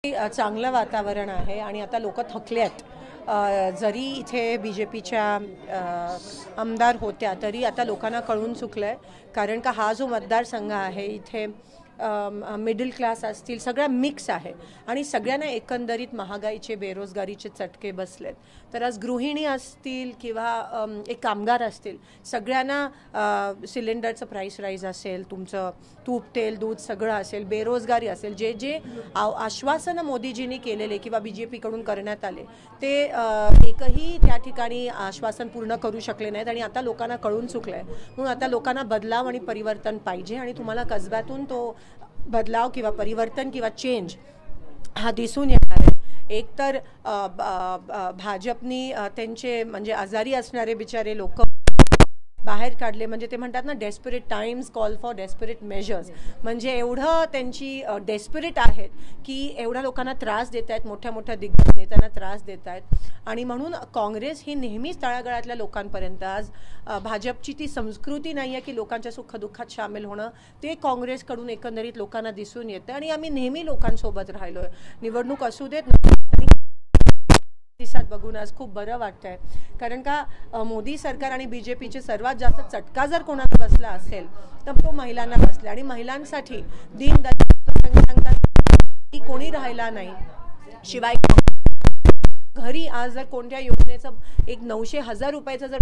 चांगलं वातावरण आहे आणि आता लोक थकले आहेत। जरी इथे बीजेपीच्या आमदार होत्या तरी आता लोकांना कळून चुकलंय, कारण का हा जो मतदारसंघ आहे इथे मिडल क्लास असतील, सगळ्या मिक्स आहे आणि सगळ्यांना एकंदरीत महागाईचे बेरोजगारीचे चटके बसलेत। तर आज गृहिणी असतील किंवा एक कामगार असतील, सगळ्यांना सिलेंडरचं प्राइस राईज असेल, तुमचं तूप तेल दूध सगळं असेल, बेरोजगारी असेल, जे जे आश्वासनं मोदीजींनी केलेले किंवा बीजेपीकडून करण्यात आले ते एकही त्या ठिकाणी आश्वासन पूर्ण करू शकले नाहीत आणि आता लोकांना कळून चुकलंय। म्हणून आता लोकांना बदलाव आणि परिवर्तन पाहिजे आणि तुम्हाला कसब्यातून तो बदलाव किंवा परिवर्तन किंवा चेंज हा दिसून येणार आहे। एक तर भाजपनी त्यांचे म्हणजे आजारी असणारे बिचारे लोक बाहेर काढले, म्हणजे ते म्हणतात ना, desperate times call for desperate measures, म्हणजे एवढं त्यांची डेस्परेट आहेत की एवढ्या लोकांना त्रास देत आहेत, मोठ्या मोठ्या दिग्गज नेत्यांना त्रास देत आहेत आणि म्हणून काँग्रेस ही नेहमीच तळागाळातल्या लोकांपर्यंत, आज भाजपची ती संस्कृती नाही आहे की लोकांच्या सुखदुःखात सामील होणं, ते काँग्रेसकडून एकंदरीत लोकांना दिसून येतं आणि आम्ही नेहमी लोकांसोबत राहिलोय। निवडणूक असू देत प्रतिसाद बघून आज खूप बरं वाटतंय, कारण का मोदी सरकार आणि बीजेपीचे सर्वात जास्त चटका जर कोणाला बसला असेल तर तो महिलांना बसला आणि महिलांसाठी दीनदलित कोणी राहिला नाही। शिवाय घरी आज जर कोणत्या योजनेचं एक 900,000 रुपयाचं जर